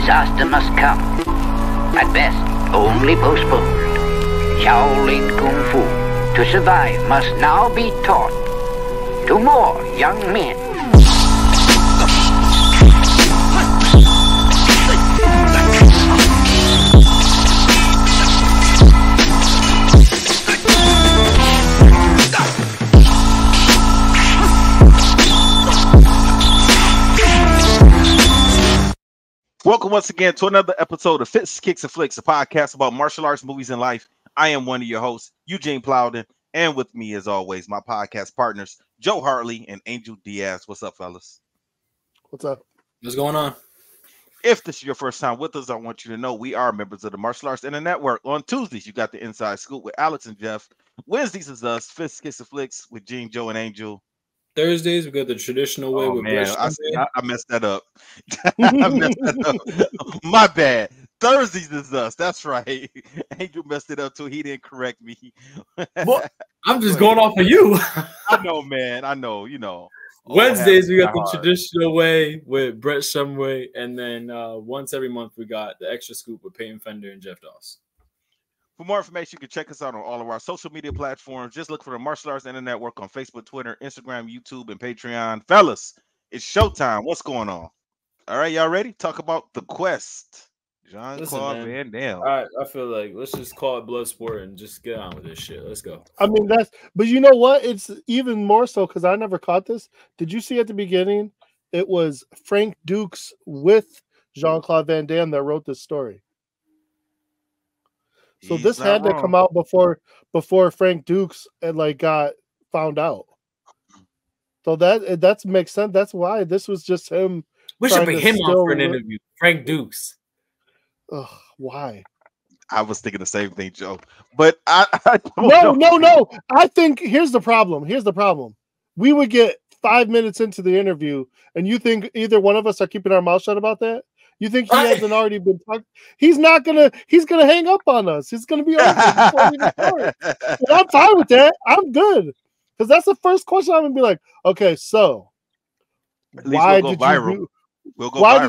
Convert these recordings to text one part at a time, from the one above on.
disaster must come. At best, only postponed. Shaolin Kung Fu, to survive, must now be taught to more young men. Welcome once again to another episode of Fits, Kicks, and Flicks, a podcast about martial arts, movies, and life. I am one of your hosts, Eugene Plowden, and with me, as always, my podcast partners, Joe Hartley and Angel Diaz. What's up, fellas? What's up? What's going on? If this is your first time with us, I want you to know we are members of the Martial Arts Internet Network. On Tuesdays, you got the Inside Scoop with Alex and Jeff. Wednesdays is us, Fits, Kicks, and Flicks with Gene, Joe, and Angel. Thursdays, we got the traditional way with man, I messed that up. I messed that up. My bad. Thursdays is us. That's right. Angel messed it up too. He didn't correct me. Well, I'm just going off of you. I know, man. I know. You know. Wednesdays, we got the traditional way with Brett Shumway, and then once every month, we got the extra scoop with Peyton Fender and Jeff Doss. For more information, you can check us out on all of our social media platforms. Just look for the Martial Arts Internet Network on Facebook, Twitter, Instagram, YouTube, and Patreon. Fellas, it's showtime. What's going on? All right, y'all ready? Talk about The Quest. Jean-Claude Van Damme. All right, I feel like let's just call it Bloodsport and just get on with this shit. Let's go. I mean, but you know what? It's even more so because I never caught this. Did you see at the beginning? It was Frank Dukes with Jean-Claude Van Damme that wrote this story. So this had to come out before Frank Dukes got found out. So that makes sense. That's why this was just him. We should bring him on for an interview. Frank Dukes. Ugh, why? I was thinking the same thing, Joe. But I no. I think here's the problem. We would get 5 minutes into the interview, and you think either one of us are keeping our mouth shut about that? You think he hasn't already been talking? He's gonna hang up on us. It's gonna be over before we start. And I'm fine with that. I'm good. Because that's the first question I'm gonna be like, okay, so why did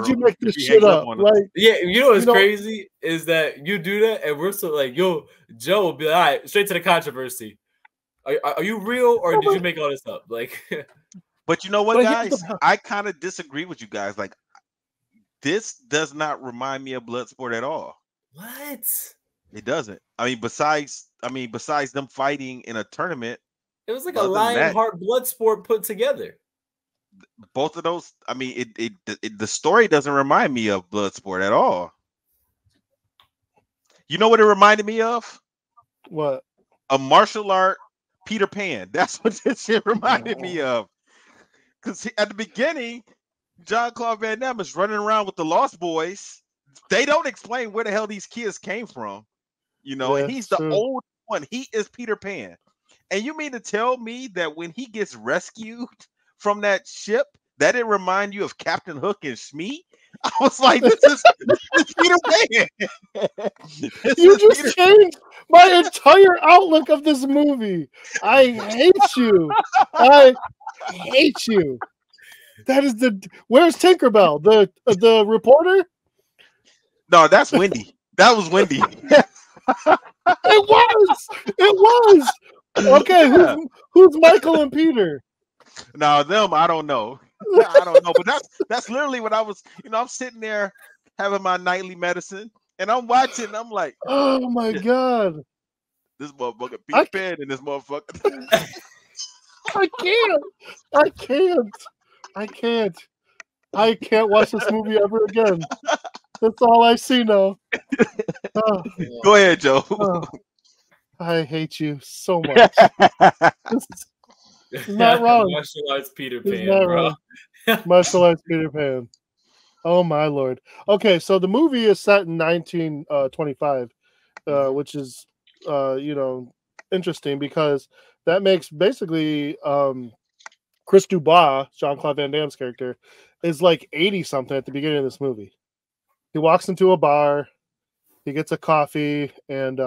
you make this shit up? Like, yeah, you know what's crazy is that you do that, and we're so like, yo, Joe will be like, all right, straight to the controversy. Are you real or did you make all this up? Like, but you know what, guys? I kind of disagree with you guys. Like, this does not remind me of Bloodsport at all. What? It doesn't. I mean, besides them fighting in a tournament, it was like a Lionheart Bloodsport put together. Both of those. I mean, the story doesn't remind me of Bloodsport at all. You know what it reminded me of? What? A martial art Peter Pan. That's what this shit reminded me of. Because at the beginning, Jean-Claude Van Damme is running around with the Lost Boys. They don't explain where the hell these kids came from, and he's the old one. He is Peter Pan. And you mean to tell me that when he gets rescued from that ship, that didn't remind you of Captain Hook and Smee? I was like, this is Peter Pan. You just changed my entire outlook of this movie. I hate you. I hate you. That is where's Tinkerbell? The reporter? No, that's Wendy. That was Wendy. It was. Okay, who's Michael and Peter? No, them I don't know. I don't know, but that's literally what I was. I'm sitting there having my nightly medicine, and I'm watching. And I'm like, oh my god, this motherfucker Peter Pan and this motherfucker. I can't watch this movie ever again. That's all I see now. Go ahead, Joe. I hate you so much. It's not wrong. Martial arts Peter Pan, it's not bro. Martial arts Peter Pan. Oh my lord. Okay, so the movie is set in 1925, which is interesting because that makes basically Chris Dubois, Jean-Claude Van Damme's character, is like 80 something at the beginning of this movie. He walks into a bar, he gets a coffee, and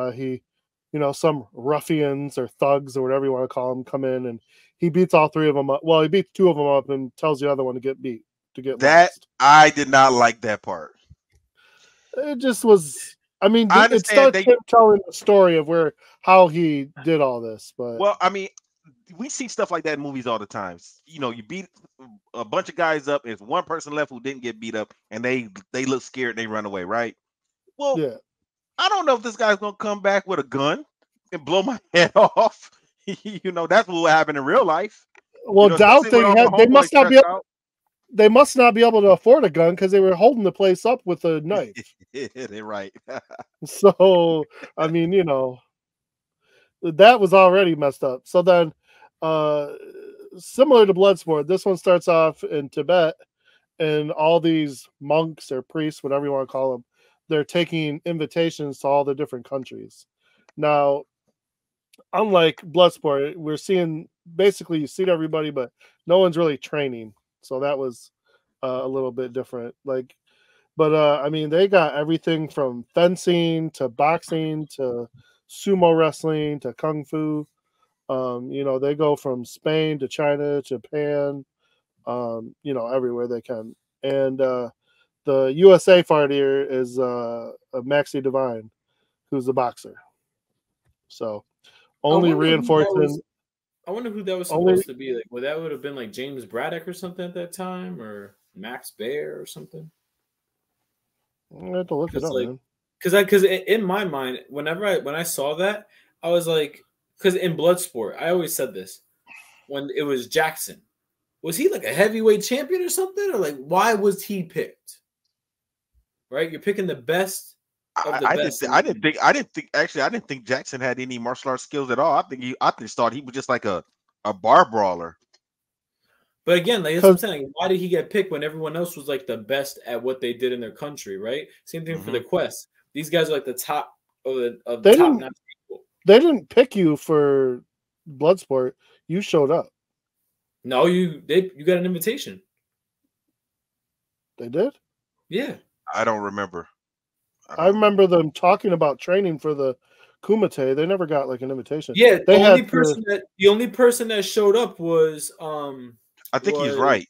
some ruffians or thugs or whatever you want to call them come in, and he beats all three of them up. Well, he beats two of them up and tells the other one to get beat. That lost. I did not like that part. It just was. I mean, I it understand starts him telling the story of how he did all this. But well, I mean, we see stuff like that in movies all the time. You know, you beat a bunch of guys up. There's one person left who didn't get beat up, and they look scared. And they run away, right? Well, yeah, I don't know if this guy's gonna come back with a gun and blow my head off. You know, that's what would happen in real life. well, You know, doubt especially when all my they homeboys must not be stressed able, out. they must not be able to afford a gun because they were holding the place up with a knife. They're right. So I mean, that was already messed up. So then, similar to Bloodsport, this one starts off in Tibet, and all these monks or priests, whatever you want to call them, they're taking invitations to all the different countries. Now, unlike Bloodsport, we're seeing basically you see everybody, but no one's really training. So that was a little bit different. But I mean, they got everything from fencing to boxing to sumo wrestling to kung fu. They go from Spain to China, Japan, everywhere they can. And the USA fighter is Maxi Divine, who's a boxer. So only reinforcing. I wonder who that was Only supposed to be. Like, well, that would have been like James Braddock or something at that time, or Max Baer or something. I have to look it up, like, man. Because in my mind, when I saw that, I was like, because in Bloodsport, I always said this when it was Jackson. Was he like a heavyweight champion or something, or like why was he picked? Right, you're picking the best of the best. I didn't think Jackson had any martial arts skills at all. I just thought he was just like a bar brawler. But again, like that's what I'm saying. Like, why did he get picked when everyone else was like the best at what they did in their country, right? Same thing for the Quest. These guys are like the top of the top notch people. They didn't pick you for Bloodsport. You showed up. No, you got an invitation. They did? Yeah. I don't remember. I remember them talking about training for the Kumite. They never got like an invitation. Yeah, the only person that showed up was I think he's right.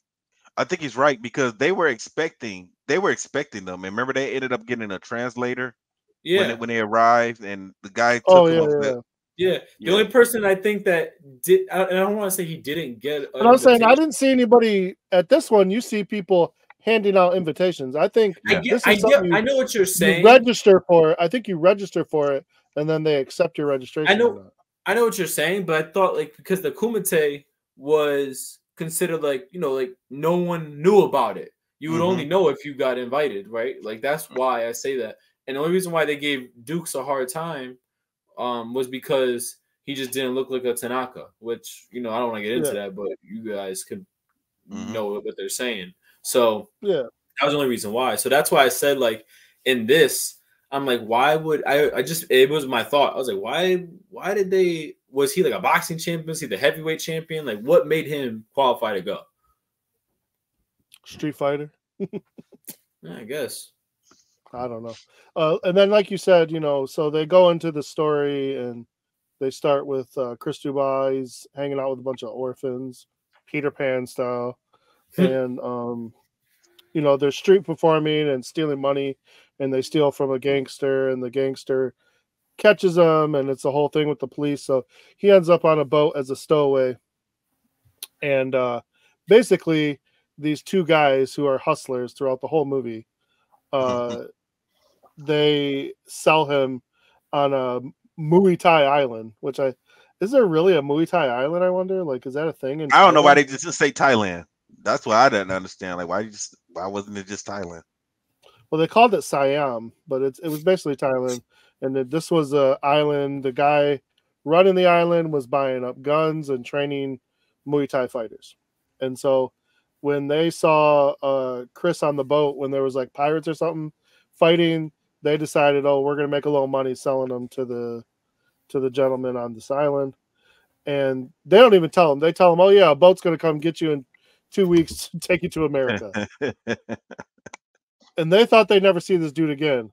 I think he's right because they were expecting them. And remember, they ended up getting a translator. Yeah, when they arrived, and the guy took them. Yeah. The only person I think that did, I don't want to say he didn't get. But I'm saying I didn't see anybody at this one. You see people handing out invitations. I think I know what you're saying. You register for it. I think you register for it, and then they accept your registration. I know what you're saying, but I thought like because the Kumite was considered like like no one knew about it. You would only know if you got invited, right? Like that's why I say that. And the only reason why they gave Dukes a hard time was because he just didn't look like a Tanaka, which I don't want to get into that, but you guys could know what they're saying. So that was the only reason why. So that's why I said like in this, I'm like, why would it was my thought. I was like, why did they? Was he like a boxing champion? Was he the heavyweight champion? Like, what made him qualify to go? Street fighter. I guess. I don't know. And then, like you said, so they go into the story and they start with Chris Dubai. He's hanging out with a bunch of orphans, Peter Pan style. And, they're street performing and stealing money, and they steal from a gangster, and the gangster catches them, and it's a whole thing with the police. So he ends up on a boat as a stowaway. And basically, these two guys who are hustlers throughout the whole movie, they sell him on a Muay Thai island, is there really a Muay Thai island? I wonder, like, is that a thing? I don't know why they just say Thailand. That's what I didn't understand. Like, why wasn't it just Thailand? Well, they called it Siam, but it was basically Thailand. And this was an island. The guy running the island was buying up guns and training Muay Thai fighters. And so when they saw Chris on the boat, when there was like pirates or something fighting, they decided, we're going to make a little money selling them to the gentleman on this island. And they don't even tell him. They tell him, a boat's going to come get you in 2 weeks to take you to America. And they thought they'd never see this dude again.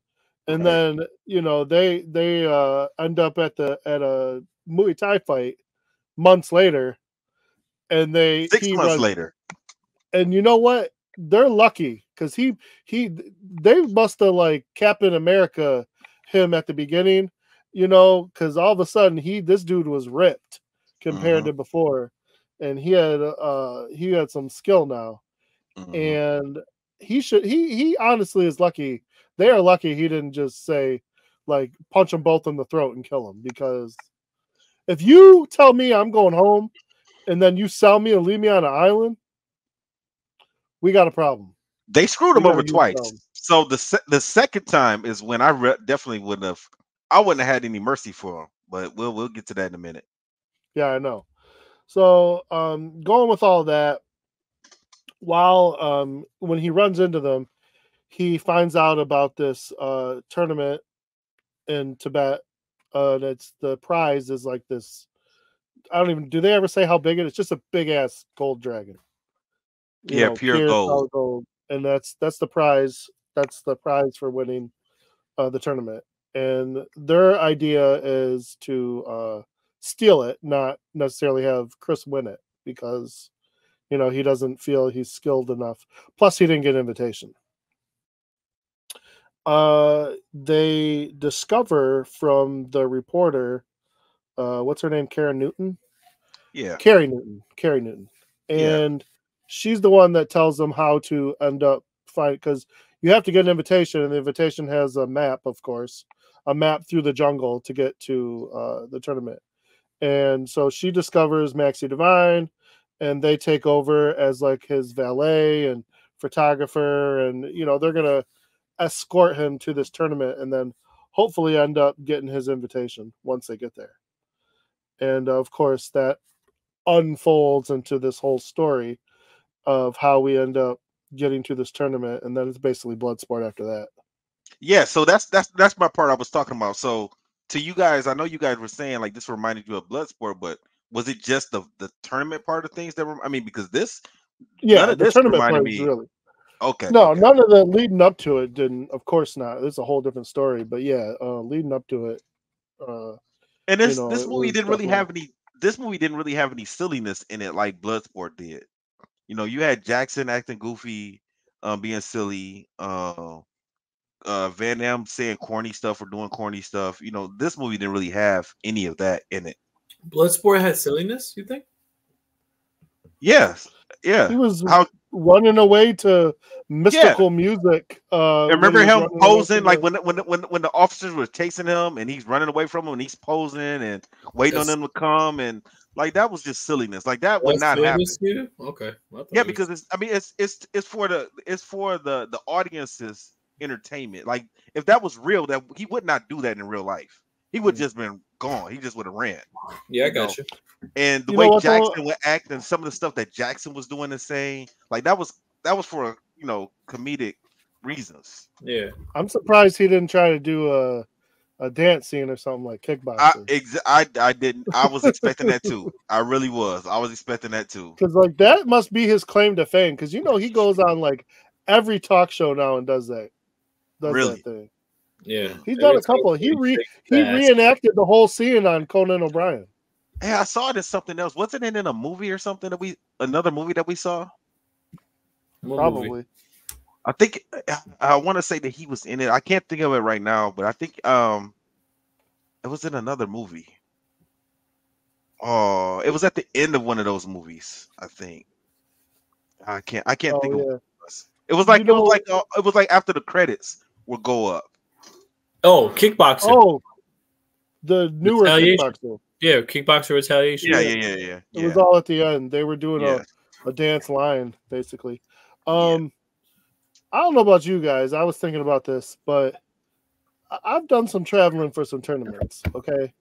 And then, they end up at a Muay Thai fight months later. And 6 months later. And you know what? they're lucky because they must have like Captain America him at the beginning, because all of a sudden this dude was ripped compared to before, and he had some skill now, and he honestly is lucky. They are lucky he didn't just say like punch them both in the throat and kill them, because if you tell me I'm going home and then you sell me and leave me on an island, we got a problem. They screwed him over twice. So the second time is when I definitely wouldn't have had any mercy for him. But we'll get to that in a minute. Yeah, I know. So going with all that, while when he runs into them, he finds out about this tournament in Tibet. That's the prize is like this. Do they ever say how big it is? It's just a big ass gold dragon. Pure gold. And that's the prize. That's the prize for winning the tournament. And their idea is to steal it, not necessarily have Chris win it, because he doesn't feel he's skilled enough. Plus, he didn't get an invitation. They discover from the reporter, what's her name? Karen Newton. Yeah, Carrie Newton, and she's the one that tells them how to end up fighting, because you have to get an invitation, and the invitation has a map, of course, a map through the jungle to get to the tournament. And so she discovers Maxie Divine, and they take over as like his valet and photographer, and they're gonna escort him to this tournament, and then hopefully end up getting his invitation once they get there. And of course, that unfolds into this whole story of how we end up getting to this tournament, and then it's basically blood sport after that. Yeah, so that's my part I was talking about. So to you guys, I know you guys were saying like this reminded you of blood sport, but was it just the tournament part of things that were? I mean, because none of the this tournament reminded part me. really. Okay. No, none of the leading up to it didn't. Of course not. It's a whole different story. But yeah, leading up to it. And this movie didn't really have any. This movie didn't really have any silliness in it like Bloodsport did. You had Jackson acting goofy, being silly. Van Damme saying corny stuff or doing corny stuff. This movie didn't really have any of that in it. Bloodsport had silliness, you think? Yes. Yeah. He was running away to mystical music. Remember him posing like when the officers were chasing him and he's running away from him and he's posing and waiting on them to come, and like that was just silliness. Like that would not happen. Okay. Yeah, because it's for the audience's entertainment. Like if that was real, that he would not do that in real life. He would just been gone. He just would have ran. Yeah, I got you. And the way Jackson would act and some of the stuff that Jackson was doing and saying, like that was for comedic reasons. Yeah, I'm surprised he didn't try to do a dance scene or something like kickboxing. I didn't. I was expecting that too. I really was. I was expecting that too. Because like that must be his claim to fame. Because he goes on like every talk show now and does that. That thing. Yeah, he's done a couple. He reenacted the whole scene on Conan O'Brien. Hey, I saw it in something else. Wasn't it in a movie or something another movie that we saw? Probably. I think I want to say that he was in it. I can't think of it right now, but I think it was in another movie. Oh, it was at the end of one of those movies, I think. I can't think of what it was. It was like it was like after the credits would go up. Oh, Kickboxer. Oh, the newer Kickboxer. Yeah, Kickboxer Retaliation. Yeah. It was all at the end. They were doing a dance line, basically. I don't know about you guys. I was thinking about this, but I've done some traveling for some tournaments, okay?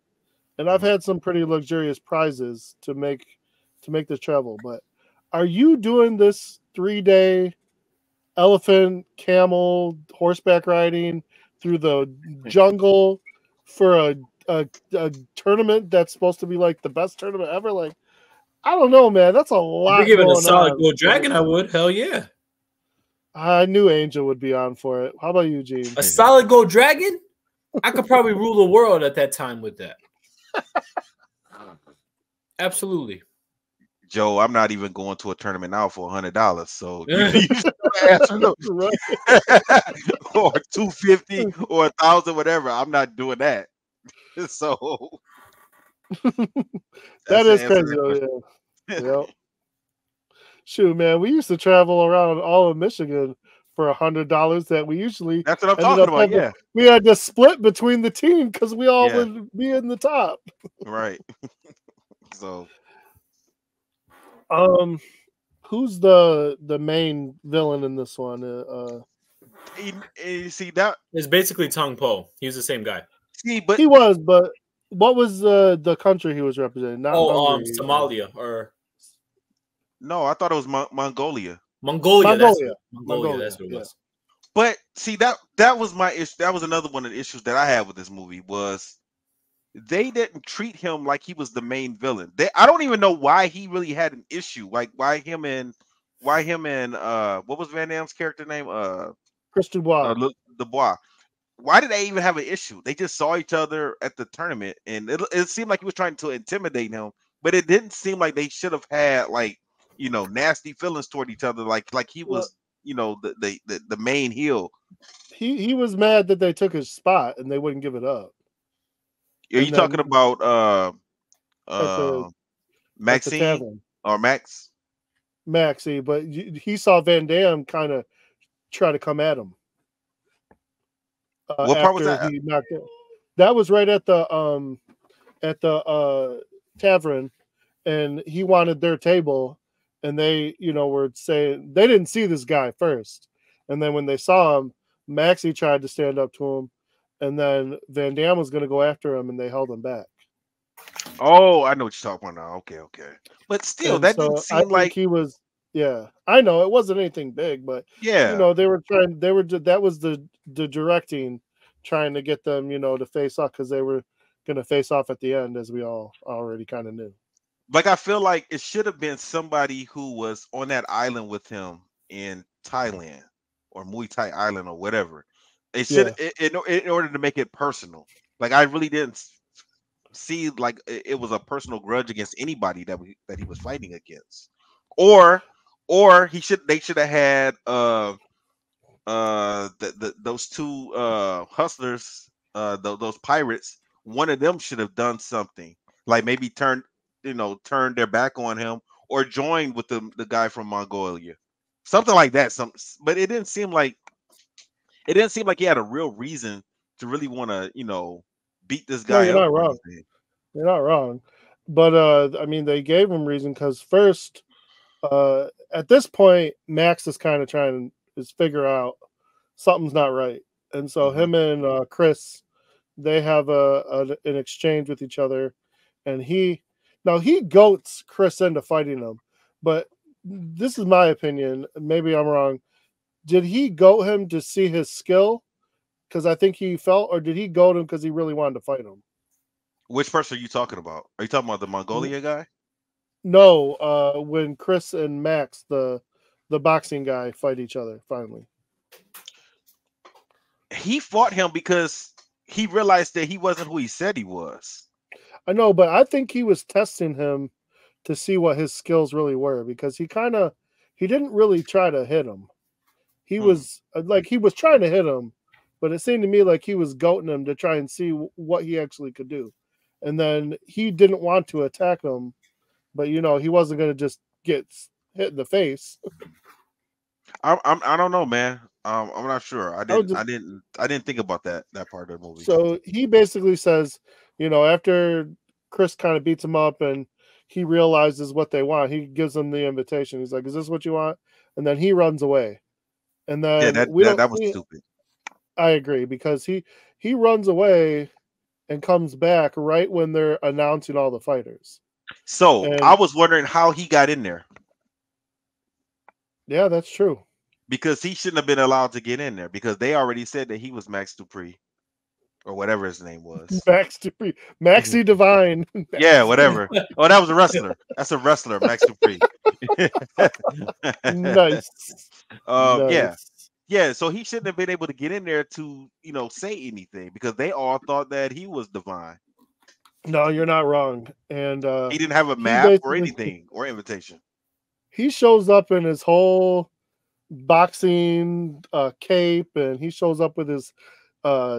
And I've had some pretty luxurious prizes to make this travel. But are you doing this 3-day elephant, camel, horseback riding through the jungle for a tournament that's supposed to be like the best tournament ever? Like, I don't know, man. That's a lot. If you're giving a solid gold dragon, I would. Hell yeah. I knew Angel would be on for it. How about you, Gene? A solid gold dragon? I could probably rule the world at that time with that. Absolutely. Joe, I'm not even going to a tournament now for $100. So you should answer no, or 250 or 1,000, whatever. I'm not doing that. So That that's the is answer to crazy. that Oh, question. yeah. Yep. Shoot, man, we used to travel around all of Michigan for $100 that we usually That's what I'm ended talking up about. having. Yeah. We had to split between the team because we all Yeah. would be in the top. Right. So Who's the main villain in this one? you see that. It's basically Tong Po. He was the same guy. See, but He was, but what was the country he was representing? Not Hungary. Somalia or no, I thought it was Mongolia. Mongolia. Mongolia. That's what it was. But see that was my issue. That was another one of the issues that I had with this movie was they didn't treat him like he was the main villain. I don't even know why he really had an issue. Like why him and what was Van Damme's character name? Christian Bois. Dubois. Why did they even have an issue? They just saw each other at the tournament, and it seemed like he was trying to intimidate him, but it didn't seem like they should have had like nasty feelings toward each other, like he was the main heel. He was mad that they took his spot and they wouldn't give it up. Are you talking about Maxine or Max? Maxie, but he saw Van Damme kind of try to come at him. What part was that? He knocked it. That was right at the tavern, and he wanted their table, and they were saying they didn't see this guy first, and then when they saw him, Maxie tried to stand up to him, and then Van Damme was going to go after him, and they held him back. Oh, I know what you're talking about now. Okay. But still, And that didn't seem like he was. Yeah, I know it wasn't anything big, but yeah, they were trying. That was the directing, trying to get them, to face off because they were going to face off at the end, as we all already kind of knew. Like I feel like it should have been somebody who was on that island with him in Thailand or Muay Thai Island or whatever. It should in order to make it personal. Like I really didn't see like it was a personal grudge against anybody that he was fighting against, or they should have had those two hustlers, those pirates. One of them should have done something, like maybe turned their back on him or joined with the guy from Mongolia, something like that. But it didn't seem like he had a real reason to really want to beat this guy. No, you're not wrong. You're not wrong, but I mean, they gave him reason because first, at this point, Max is kind of trying to figure out something's not right, and so him and Chris, they have an exchange with each other, and he goats Chris into fighting him, but this is my opinion. Maybe I'm wrong. Did he goat him to see his skill? Because I think he felt, or did he goat him because he really wanted to fight him? Which person are you talking about? Are you talking about the Mongolia guy? No, when Chris and Max, the boxing guy, fight each other finally. He fought him because he realized that he wasn't who he said he was. I know, but I think he was testing him to see what his skills really were because he didn't really try to hit him. He was trying to hit him, but it seemed to me like he was goating him to try and see what he actually could do. And then he didn't want to attack him, but he wasn't going to just get hit in the face. I don't know, man. I'm not sure. I didn't think about that part of the movie. So he basically says, after Chris kind of beats him up and he realizes what they want, he gives them the invitation. He's like, "Is this what you want?" And then he runs away. And then that was stupid. I agree because he runs away and comes back right when they're announcing all the fighters. So I was wondering how he got in there. Yeah, that's true. Because he shouldn't have been allowed to get in there because they already said that he was Max Dupree or whatever his name was. Max Dupree. Maxie Divine. Yeah, whatever. Oh, that was a wrestler. That's a wrestler, Max Dupree. Nice. Nice. Yeah. So he shouldn't have been able to get in there to, say anything because they all thought that he was Divine. No, you're not wrong. And He didn't have a he map or basically anything or invitation. he shows up in his whole boxing cape, and he shows up with his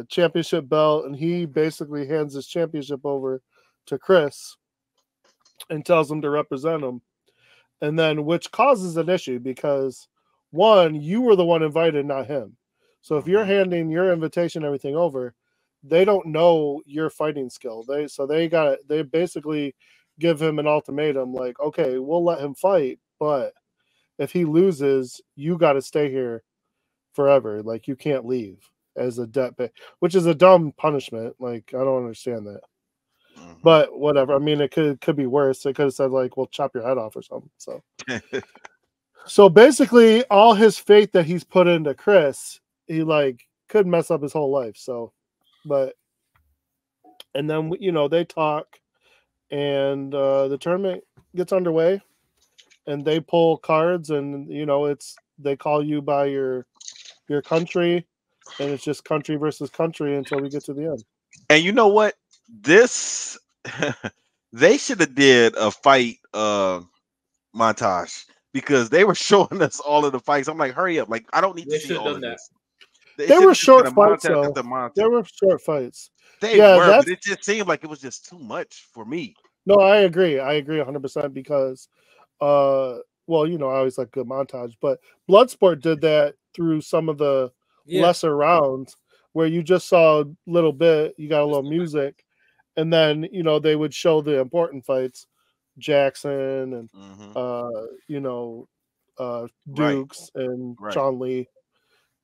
championship belt, and he basically hands his championship over to Chris and tells him to represent him. And then, which causes an issue because one, you were the one invited, not him. So if you're handing your invitation, everything over, they don't know your fighting skill. They basically give him an ultimatum, like, okay, we'll let him fight, but if he loses, you got to stay here forever. Like, you can't leave as a debt pay, which is a dumb punishment. Like, I don't understand that. But whatever. I mean, it could be worse. It could have said, like, we'll chop your head off or something. So basically, all his faith that he's put into Chris, he like could mess up his whole life. So, and then they talk, and the tournament gets underway, and they pull cards, and they call you by your country, and it's just country versus country until we get to the end. And you know what? This they should have did a fight montage because they were showing us all of the fights. I'm like, hurry up! Like, I don't need to see all of this. They were short fights, though. They were short fights. They were, but it just seemed like it was just too much for me. No, I agree 100% because, I always like good montage, but Bloodsport did that through some of the lesser rounds where you just saw a little bit, you got a little music, and then they would show the important fights, Jackson and Dukes and Chun Li,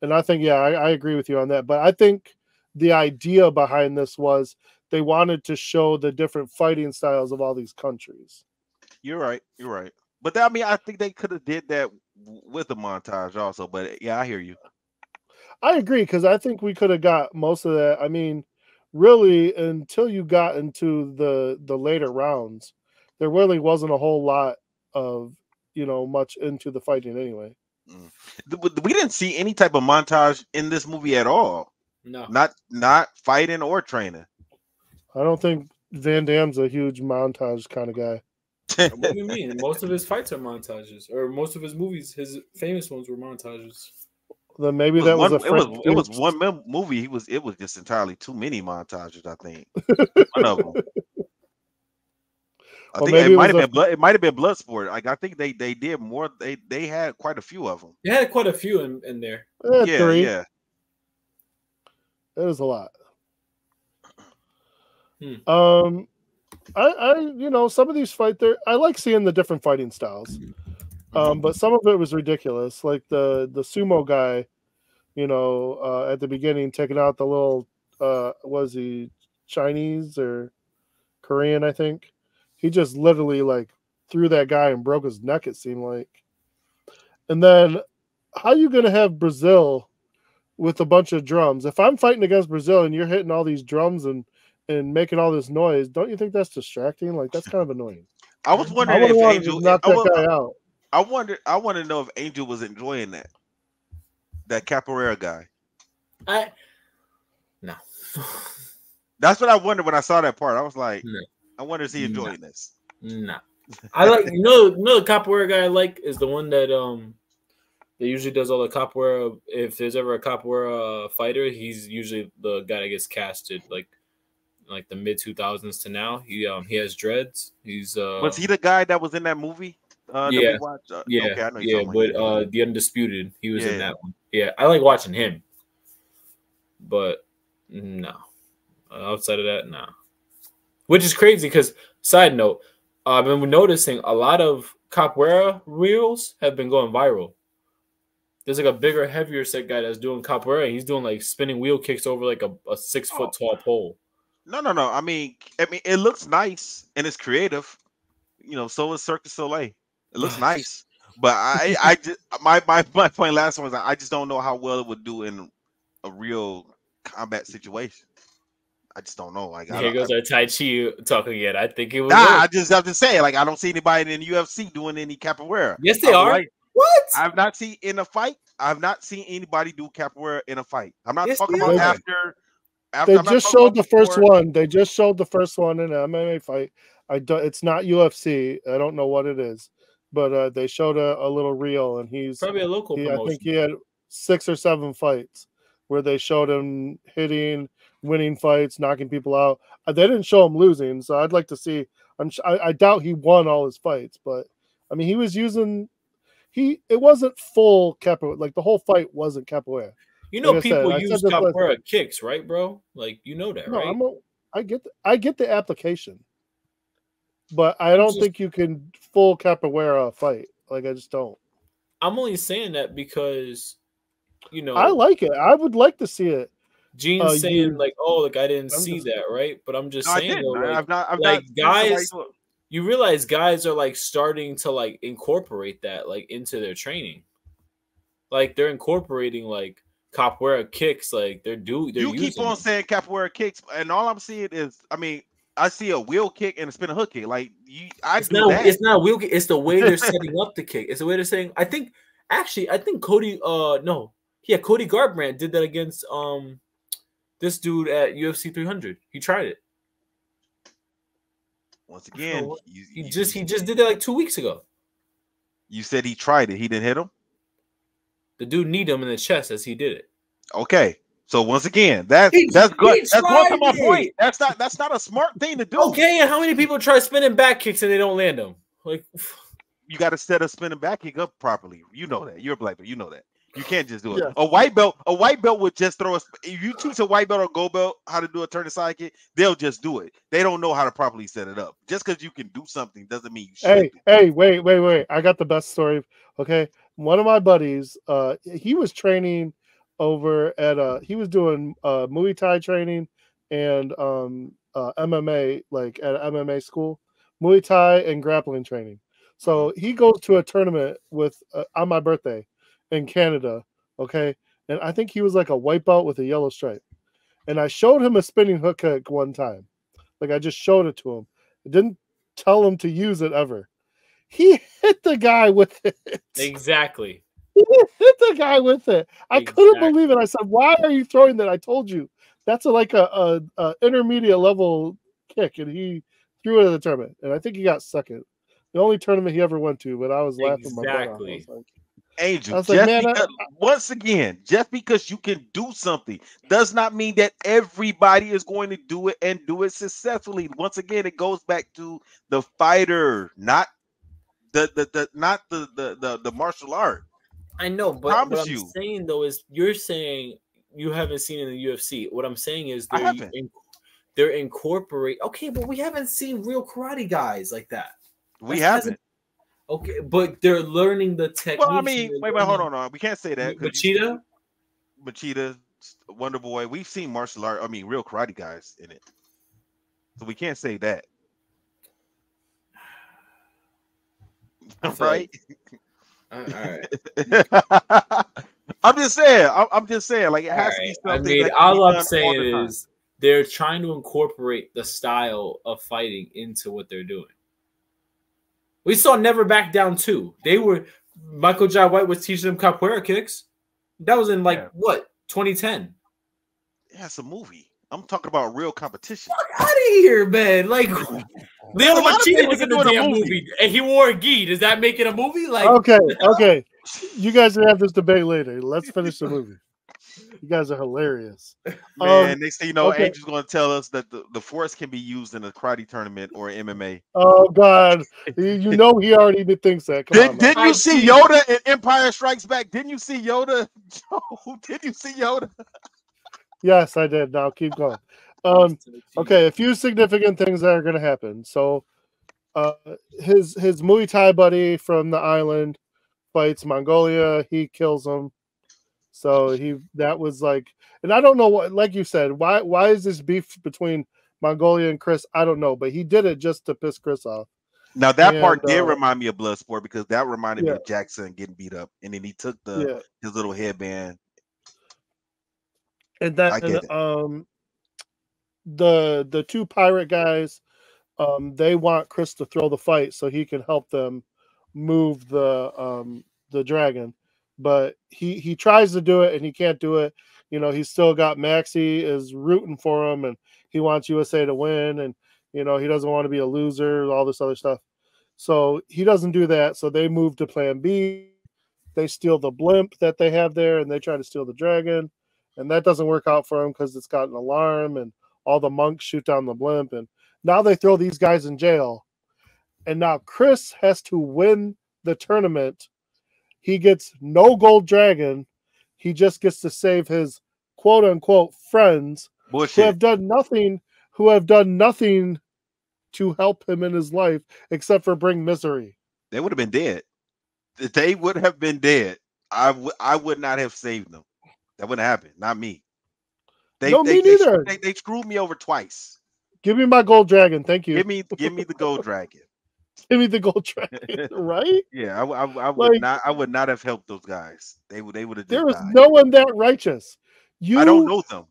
and I think I agree with you on that. But I think the idea behind this was they wanted to show the different fighting styles of all these countries. You're right. But I think they could have did that with a montage also. But yeah, I hear you. I agree because I think we could have got most of that. I mean, really, until you got into the later rounds, there really wasn't a whole lot of much into the fighting anyway. We didn't see any type of montage in this movie at all. No, not fighting or training. I don't think Van Damme's a huge montage kind of guy. What do you mean? Most of his fights are montages, or most of his movies, his famous ones were montages. Then maybe that was it was one movie. It was just entirely too many montages. I think one of them. I think it might have been Bloodsport. Like, I think they did more. They had quite a few of them. They had quite a few in there. Yeah. It was a lot. I some of these fights there, I like seeing the different fighting styles. But some of it was ridiculous, like the sumo guy, at the beginning taking out the little was he Chinese or Korean, I think. He just literally like threw that guy and broke his neck, it seemed like. And then how are you gonna have Brazil with a bunch of drums? If I'm fighting against Brazil and you're hitting all these drums and making all this noise, don't you think that's distracting? Like, that's kind of annoying. I was wondering if Angel knocked that guy out. I want to know if Angel was enjoying that capoeira guy. No. That's what I wondered when I saw that part. I was like, no. I wonder if he enjoying this. No. I like the capoeira guy I like is the one that that usually does all the capoeira. If there's ever a capoeira fighter, he's usually the guy that gets casted like the mid 2000s to now. He has dreads. He's was he the guy that was in that movie? Yeah. Okay, I know but The Undisputed, he was in that one. Yeah, I like watching him. But no. Outside of that, no. Which is crazy because, side note, I've been noticing a lot of capoeira reels have been going viral. There's like a bigger, heavier set guy that's doing capoeira. He's doing like spinning wheel kicks over like a 6 foot tall pole. No. I mean, it looks nice and it's creative. So is Cirque du Soleil. It looks nice, but I just my point last one was I just don't know how well it would do in a real combat situation. I just don't know. Like, here goes our Tai Chi talking again. I think it was. I'm just saying. Like, I don't see anybody in the UFC doing any capoeira. Yes, they are. Like, what? I've not seen in a fight. I've not seen anybody do capoeira in a fight. I'm not talking about They just showed the first one. They just showed the first one in an MMA fight. It's not UFC. I don't know what it is, but they showed a little reel, and he's probably a local promotion. I think he had 6 or 7 fights where they showed him hitting, winning fights, knocking people out. They didn't show him losing, so I'd like to see. I doubt he won all his fights, but I mean, he was using. It wasn't full capoeira. Like the whole fight wasn't capoeira. You know, like people use capoeira kicks, right, bro? Like you know that, right? I get the application, but I don't think you can full capoeira fight. Like I just don't. I'm only saying that because, you know, I like it. I would like to see it. Gene's saying like, "Oh, like I didn't see that," right? But I'm just saying, though, like, I've not guys. You realize guys are like starting to like incorporate that like into their training. Like they're incorporating like capoeira kicks. Like they're You keep on saying capoeira kicks, and all I'm seeing is, I mean, I see a wheel kick and a spinning hook kick. Like it's not a wheel kick. It's the way they're setting up the kick. It's the way they're saying. I think Cody. Cody Garbrandt did that against this dude at UFC 300. He tried it. Once again, he just did that like 2 weeks ago. You said he tried it. He didn't hit him. The dude kneed him in the chest as he did it. Okay, so once again, that's good. That's going to my point. That's not a smart thing to do. Okay, and how many people try spinning back kicks and they don't land them? Like, you got to set a spinning back kick up properly. You know that. You're a black belt. You know that. You can't just do it. Yeah. A white belt would just throw us. If you teach a white belt or gold belt how to do a turn side kick, they'll just do it. They don't know how to properly set it up. Just because you can do something doesn't mean you should. Hey, wait. I got the best story. Okay. One of my buddies, he was training over at he was doing Muay Thai training and MMA, like at an MMA school, Muay Thai and grappling training. So he goes to a tournament with on my birthday in Canada, okay? And I think he was like a white belt with a yellow stripe. And I showed him a spinning hook kick one time. Like I just showed it to him. I didn't tell him to use it ever. He hit the guy with it. Exactly. He hit the guy with it. I couldn't believe it. I said, "Why are you throwing that?" I told you. That's like a intermediate level kick. And he threw it at the tournament. And I think he got second. The only tournament he ever went to, but I was laughing my butt off. I was like, Angel, once again, just because you can do something does not mean that everybody is going to do it and do it successfully. Once again, it goes back to the fighter, not the martial art. I know, but what I'm saying though is you're saying you haven't seen it in the UFC. What I'm saying is they're incorporate. Okay, but we haven't seen real karate guys like that. We haven't. Okay, but they're learning the technique. Well, I mean, wait, hold on. We can't say that. Machida, Wonder Boy. We've seen martial art. I mean, real karate guys in it, so we can't say that. Right? All right. I'm just saying. Like it has to be something. I mean, all I'm saying is they're trying to incorporate the style of fighting into what they're doing. We saw Never Back Down 2. Michael Jai White was teaching them capoeira kicks. That was in what, 2010? Yeah, it's a movie. I'm talking about real competition. Fuck out of here, man! Like Leon Machida was in the damn movie, and he wore a gi. Does that make it a movie? Like, okay. You guys can have this debate later. Let's finish the movie. You guys are hilarious. Man, next thing you know, Angel's going to tell us that the force can be used in a karate tournament or MMA. Oh, God. You know he already thinks that. Didn't you see Yoda in Empire Strikes Back? Didn't you see Yoda? Did you see Yoda? Yes, I did. Now keep going. Okay, a few significant things that are going to happen. So his Muay Thai buddy from the island fights Mongolia. He kills him. So that was like, and I don't know what, like you said, why is this beef between Mongolia and Chris? I don't know, but he did it just to piss Chris off. Now that part did remind me of Bloodsport because that reminded me of Jackson getting beat up, and then he took his little headband. And that the two pirate guys, they want Chris to throw the fight so he can help them move the dragon. But he tries to do it and he can't do it. you know, he's still got Maxie is rooting for him, and he wants USA to win, and you know, he doesn't want to be a loser, all this other stuff. So he doesn't do that. So they move to plan B. They steal the blimp that they have there, and they try to steal the dragon, and that doesn't work out for them because it's got an alarm, and all the monks shoot down the blimp, and now they throw these guys in jail. And now Chris has to win the tournament. He gets no gold dragon. He just gets to save his quote unquote friends Bullshit. who have done nothing to help him in his life except for bring misery. They would have been dead. They would have been dead. I would not have saved them. That wouldn't happen. Not me. Me neither. They screwed me over twice. Give me my gold dragon. Thank you. Give me the gold dragon. Give me the gold dragon. Right? Yeah, I would not have helped those guys. They would have just There was died. no one that righteous. I don't know them.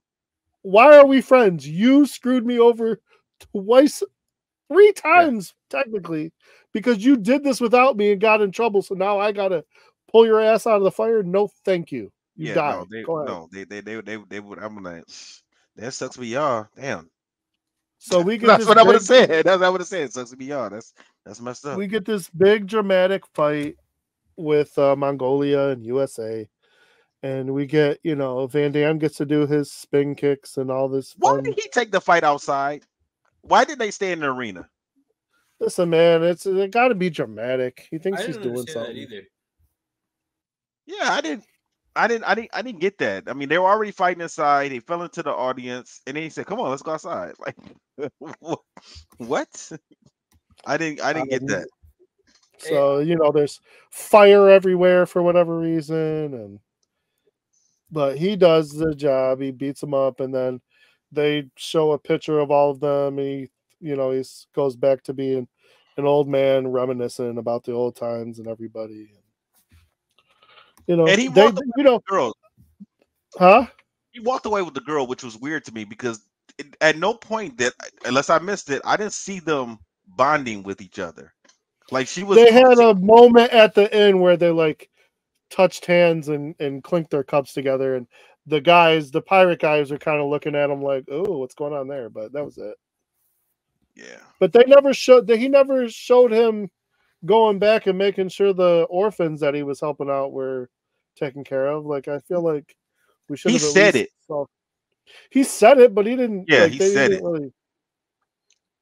Why are we friends? You screwed me over three times, technically, because you did this without me and got in trouble. So now I gotta pull your ass out of the fire. No, thank you. You died. They would. I'm like, that sucks for y'all. Damn. So we get that's what I would have said. That's what I would have said. Sucks to be y'all. That's messed up. We get this big dramatic fight with Mongolia and USA. And we get, you know, Van Damme gets to do his spin kicks and all this. Why did he take the fight outside? Why did they stay in the arena? Listen, man, it got to be dramatic. He thinks he's doing something. Either. Yeah, I didn't get that. I mean, they were already fighting inside. They fell into the audience, and then he said, "Come on, let's go outside." Like, what? I didn't get that. So you know, there's fire everywhere for whatever reason, but he does the job. He beats them up, and then they show a picture of all of them. And he goes back to being an old man, reminiscing about the old times and everybody. You know, and he walked away with the girl. Huh? He walked away with the girl, which was weird to me because at no point unless I missed it, I didn't see them bonding with each other. Like they had a moment at the end where they like touched hands and clinked their cups together, and the pirate guys are kind of looking at him like, "Oh, what's going on there?" But that was it. Yeah. But he never showed him going back and making sure the orphans that he was helping out were taken care of. Like, I feel like we should have. He said it. He said it, but he didn't. Yeah, like, he said it. Really...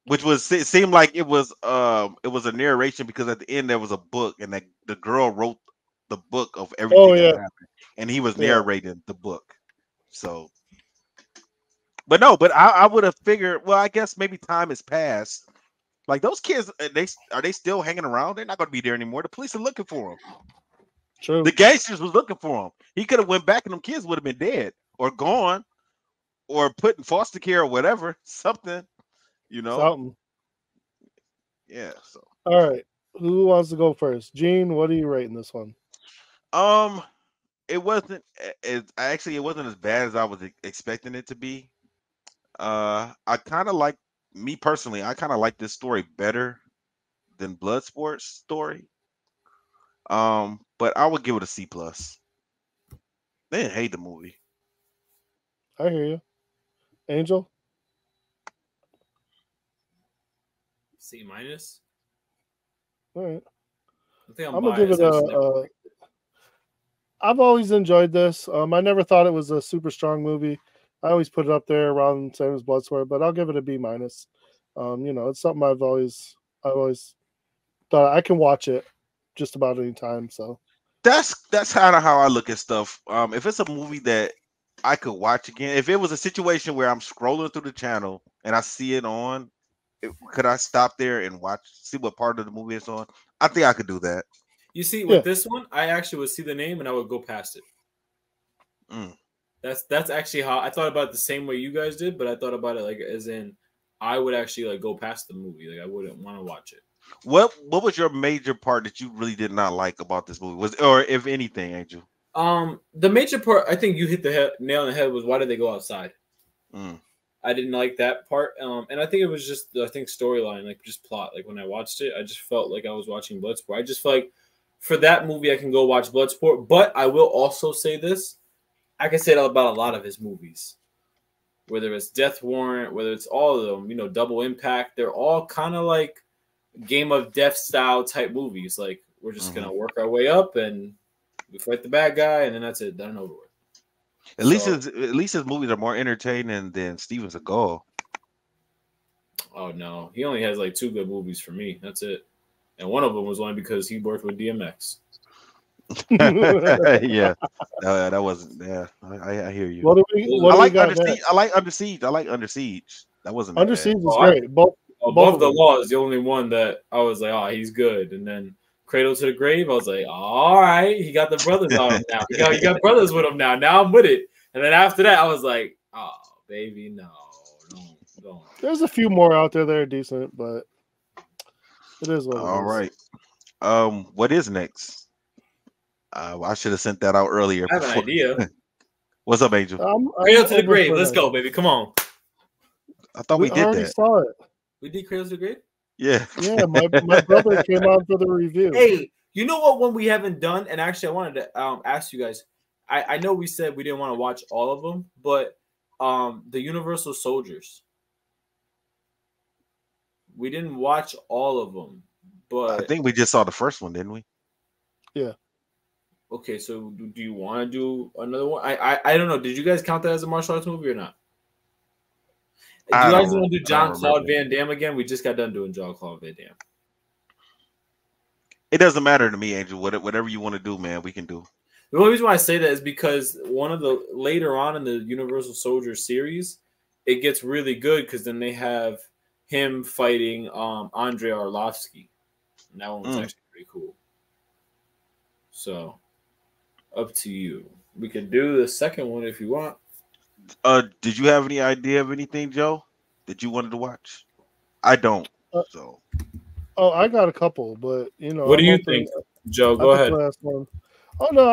Which it seemed like it was a narration because at the end there was a book and the girl wrote the book of everything that happened, and he was narrating the book. So, but I would have figured. Well, I guess maybe time has passed. Like those kids, are they still hanging around? They're not going to be there anymore. The police are looking for them. True. The gangsters was looking for him. He could have went back, and them kids would have been dead or gone, or put in foster care or whatever. Something, you know. Something. Yeah. So. All right. Who wants to go first? Gene, what are you rating this one? It wasn't as bad as I was expecting it to be. I kind of like. Me personally, I kind of like this story better than Bloodsport's story. But I would give it a C+. They didn't hate the movie. I hear you. Angel? C-. All right. I think I'm gonna give it a I've always enjoyed this. I never thought it was a super strong movie. I always put it up there around the same as Bloodsport, but I'll give it a B-. It's something I've always thought I can watch it just about any time. So that's kind of how I look at stuff. If it's a movie that I could watch again, if it was a situation where I'm scrolling through the channel and I see it on, could I stop there and see what part of the movie it's on? I think I could do that. You see, with this one, I actually would see the name and I would go past it. That's actually how I thought about it the same way you guys did, but I thought about it like as in I would actually like go past the movie. Like I wouldn't want to watch it. What was your major part that you really did not like about this movie? Or if anything, Angel? The major part, I think you hit the nail on the head, was why did they go outside? I didn't like that part. And I think it was just storyline, like just plot. Like when I watched it, I just felt like I was watching Bloodsport. I just felt like for that movie I can go watch Bloodsport, but I will also say this. I can say that about a lot of his movies. Whether it's Death Warrant, whether it's all of them, Double Impact, they're all kind of like Game of Death style type movies. Like we're just gonna work our way up and we fight the bad guy, and then that's it. Done and over with. At least his movies are more entertaining than Steven Seagal. Oh no, he only has like 2 good movies for me. That's it, and one of them was only because he worked with DMX. Yeah, that wasn't. Yeah, I hear you. I like Under Siege. I like Under Siege. I like Under Siege. That wasn't Under Siege is great. Both Above the Law is the only one that I was like, oh, he's good. And then Cradle to the Grave, I was like, all right, he got the brothers on him now. He got brothers with him now. Now I'm with it. And then after that, I was like, oh, baby, no. There's a few more out there that are decent, but it is what it is. All right. What is next? I should have sent that out earlier. I have an idea. What's up, Angel? Cradle to the Grave. Let's go, baby. Come on. I thought we did already that. Saw it. We did Cradle to the Grave? Yeah. Yeah, my brother came on for the review. Hey, you know what one we haven't done? And actually, I wanted to ask you guys. I know we said we didn't want to watch all of them, but the Universal Soldiers. We didn't watch all of them, but I think we just saw the first one, didn't we? Yeah. Okay, so do you want to do another one? I don't know. Did you guys count that as a martial arts movie or not? Do you guys want to do Jean-Claude Van Damme again? We just got done doing Jean-Claude Van Damme. It doesn't matter to me, Angel. Whatever you want to do, man, we can do. The only reason why I say that is because one of the later on in the Universal Soldier series, it gets really good because then they have him fighting Andrei Arlovsky. And that one was actually pretty cool. So, up to you. We can do the second one if you want. Did you have any idea of anything, Joe, that you wanted to watch? I don't. So. Oh, I got a couple, but What do you think, Joe? Go ahead. Last one. Oh no,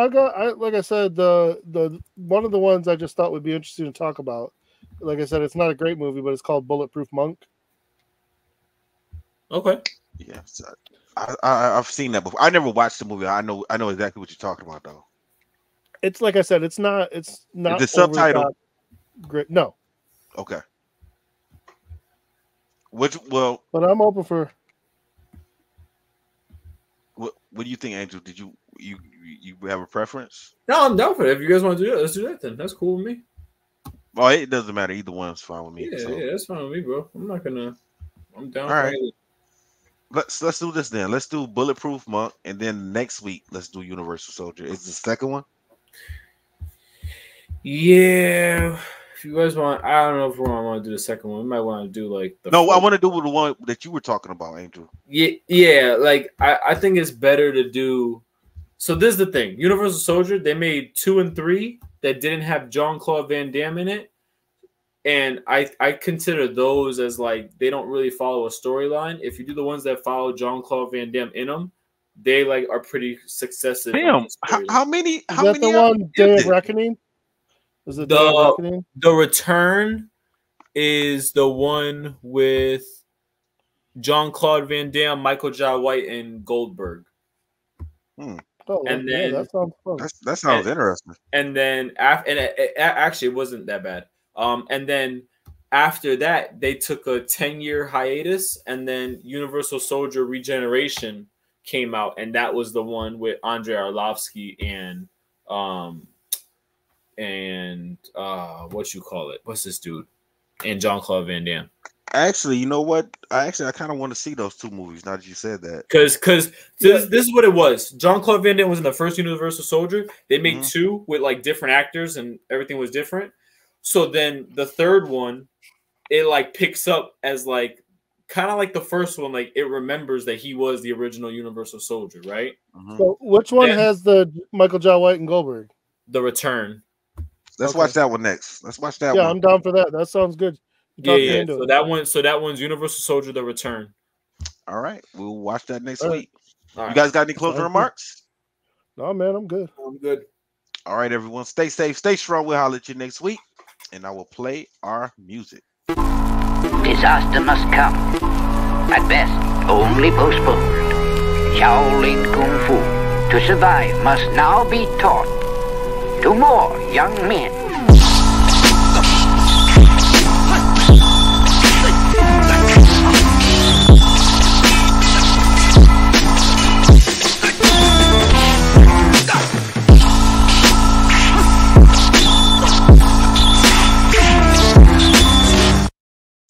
like I said, the one of the ones I just thought would be interesting to talk about. Like I said, it's not a great movie, but it's called Bulletproof Monk. Okay. Yeah, I've seen that before. I never watched the movie. I know exactly what you're talking about, though. It's like I said, it's not. The subtitle. Great. No. Okay. But I'm open for. What do you think, Angel? Did you have a preference? No, I'm down for it. If you guys want to do it, let's do that then. That's cool with me. Well, it doesn't matter. Either one's fine with me. Yeah, that's fine with me, bro. I'm down. All right. Let's do this then. Let's do Bulletproof Monk, and then next week let's do Universal Soldier. Is the second one? Yeah. If you guys want, I don't know if we want to do the second one. We might want to do like the. No, I want to do the one that you were talking about, Angel. Yeah. Like I think it's better to do. So this is the thing: Universal Soldier. They made 2 and 3 that didn't have Jean-Claude Van Damme in it. And I consider those as like they don't really follow a storyline. If you do the ones that follow Jean-Claude Van Damme in them, they like are pretty successful. Damn, how many? Is that the one Day of Reckoning? Is it Day of Reckoning? The Return is the one with Jean-Claude Van Damme, Michael Jai White, and Goldberg. Oh, and then that sounds fun. That sounds interesting. And then actually it wasn't that bad. And then after that, they took a 10-year hiatus, and then Universal Soldier Regeneration came out, and that was the one with Andrei Arlovsky and what you call it? What's this dude? And Jean-Claude Van Damme. Actually, you know what? I kind of want to see those 2 movies now that you said that. Because this is what it was. Jean-Claude Van Damme was in the first Universal Soldier. They made 2 with like different actors, and everything was different. So then the third one, it like picks up as like kind of like the first one, like it remembers that he was the original Universal Soldier, right? So which one has the Michael Jai White and Goldberg? The Return. Let's watch that one next. Let's watch that one. Yeah, I'm down for that. That sounds good. Yeah. So that one's Universal Soldier: The Return. All right, we'll watch that next week. All right. You guys got any closing remarks? No, man, I'm good. I'm good. All right, everyone, stay safe, stay strong. We'll holler at you next week, and I will play our music. Disaster must come. At best, only postponed. Shaolin Kung Fu, to survive, must now be taught. to more young men.